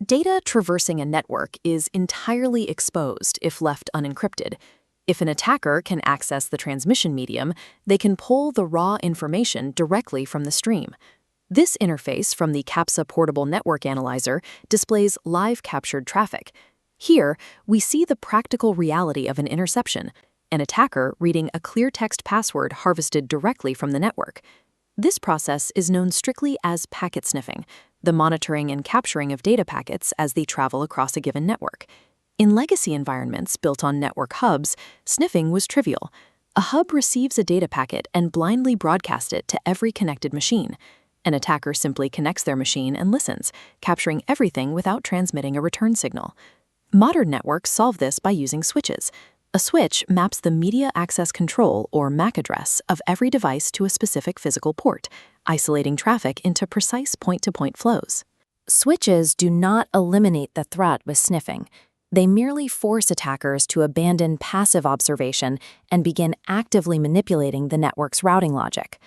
Data traversing a network is entirely exposed if left unencrypted. If an attacker can access the transmission medium, they can pull the raw information directly from the stream. This interface from the CAPSA portable network analyzer displays live captured traffic. Here, we see the practical reality of an interception, an attacker reading a clear text password harvested directly from the network. This process is known strictly as packet sniffing, the monitoring and capturing of data packets as they travel across a given network. In legacy environments built on network hubs, sniffing was trivial. A hub receives a data packet and blindly broadcasts it to every connected machine. An attacker simply connects their machine and listens, capturing everything without transmitting a return signal. Modern networks solve this by using switches. A switch maps the media access control, or MAC address, of every device to a specific physical port, isolating traffic into precise point-to-point flows. Switches do not eliminate the threat with sniffing. They merely force attackers to abandon passive observation and begin actively manipulating the network's routing logic.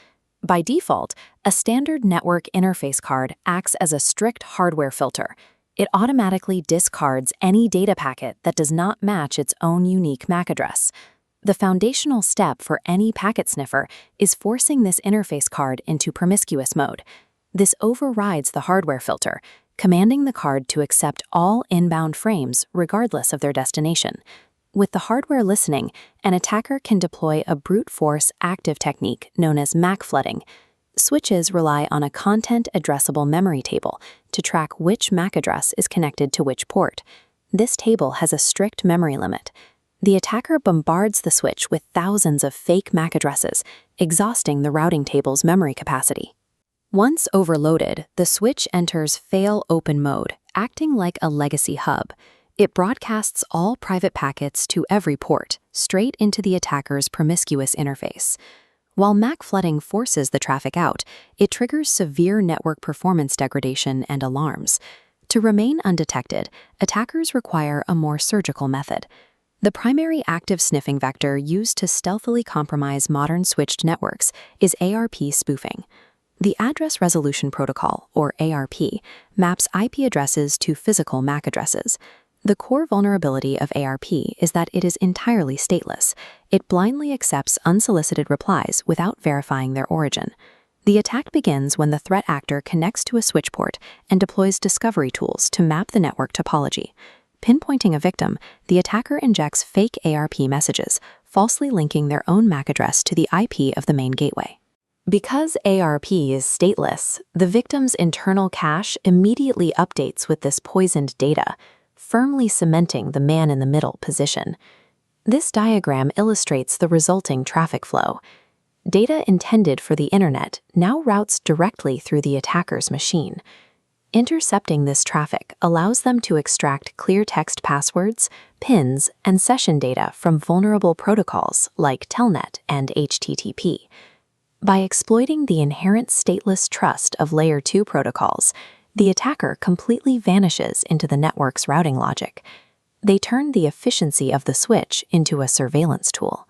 By default, a standard network interface card acts as a strict hardware filter. It automatically discards any data packet that does not match its own unique MAC address. The foundational step for any packet sniffer is forcing this interface card into promiscuous mode. This overrides the hardware filter, commanding the card to accept all inbound frames regardless of their destination. With the hardware listening, an attacker can deploy a brute force active technique known as MAC flooding. Switches rely on a content addressable memory table to track which MAC address is connected to which port. This table has a strict memory limit. The attacker bombards the switch with thousands of fake MAC addresses, exhausting the routing table's memory capacity. Once overloaded, the switch enters fail open mode, acting like a legacy hub. It broadcasts all private packets to every port, straight into the attacker's promiscuous interface. While MAC flooding forces the traffic out, it triggers severe network performance degradation and alarms. To remain undetected, attackers require a more surgical method. The primary active sniffing vector used to stealthily compromise modern switched networks is ARP spoofing. The Address Resolution Protocol, or ARP, maps IP addresses to physical MAC addresses. The core vulnerability of ARP is that it is entirely stateless. It blindly accepts unsolicited replies without verifying their origin. The attack begins when the threat actor connects to a switch port and deploys discovery tools to map the network topology. Pinpointing a victim, the attacker injects fake ARP messages, falsely linking their own MAC address to the IP of the main gateway. Because ARP is stateless, the victim's internal cache immediately updates with this poisoned data, firmly cementing the man-in-the-middle position. This diagram illustrates the resulting traffic flow. Data intended for the internet now routes directly through the attacker's machine. Intercepting this traffic allows them to extract clear text passwords, PINs, and session data from vulnerable protocols like Telnet and HTTP. By exploiting the inherent stateless trust of Layer 2 protocols, the attacker completely vanishes into the network's routing logic. They turn the efficiency of the switch into a surveillance tool.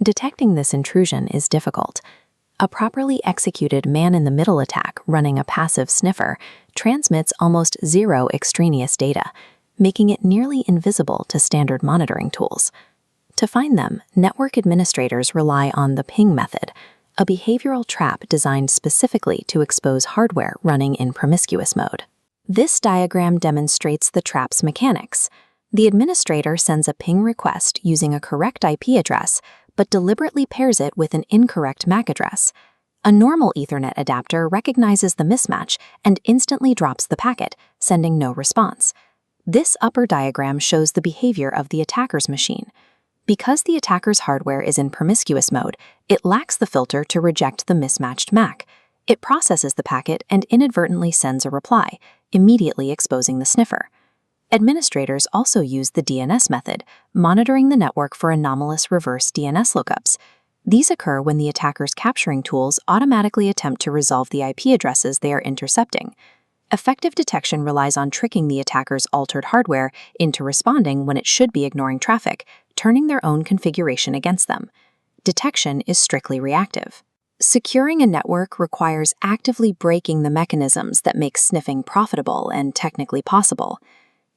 Detecting this intrusion is difficult. A properly executed man-in-the-middle attack running a passive sniffer transmits almost zero extraneous data, making it nearly invisible to standard monitoring tools. To find them, network administrators rely on the ping method, a behavioral trap designed specifically to expose hardware running in promiscuous mode. This diagram demonstrates the trap's mechanics. The administrator sends a ping request using a correct IP address, but deliberately pairs it with an incorrect MAC address. A normal Ethernet adapter recognizes the mismatch and instantly drops the packet, sending no response. This upper diagram shows the behavior of the attacker's machine. Because the attacker's hardware is in promiscuous mode, it lacks the filter to reject the mismatched MAC. It processes the packet and inadvertently sends a reply, immediately exposing the sniffer. Administrators also use the DNS method, monitoring the network for anomalous reverse DNS lookups. These occur when the attacker's capturing tools automatically attempt to resolve the IP addresses they are intercepting. Effective detection relies on tricking the attacker's altered hardware into responding when it should be ignoring traffic, turning their own configuration against them. Detection is strictly reactive. Securing a network requires actively breaking the mechanisms that make sniffing profitable and technically possible.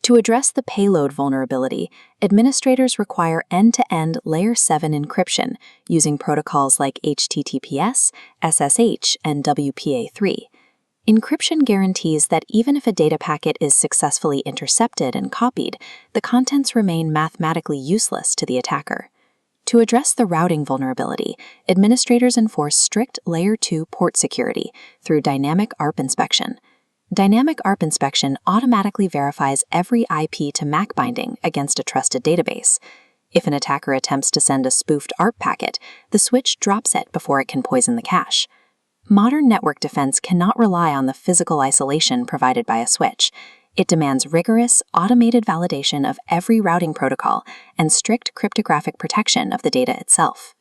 To address the payload vulnerability, administrators require end-to-end Layer 7 encryption using protocols like HTTPS, SSH, and WPA3. Encryption guarantees that even if a data packet is successfully intercepted and copied, the contents remain mathematically useless to the attacker. To address the routing vulnerability, administrators enforce strict Layer 2 port security through dynamic ARP inspection. Dynamic ARP inspection automatically verifies every IP to MAC binding against a trusted database. If an attacker attempts to send a spoofed ARP packet, the switch drops it before it can poison the cache. Modern network defense cannot rely on the physical isolation provided by a switch. It demands rigorous, automated validation of every routing protocol and strict cryptographic protection of the data itself.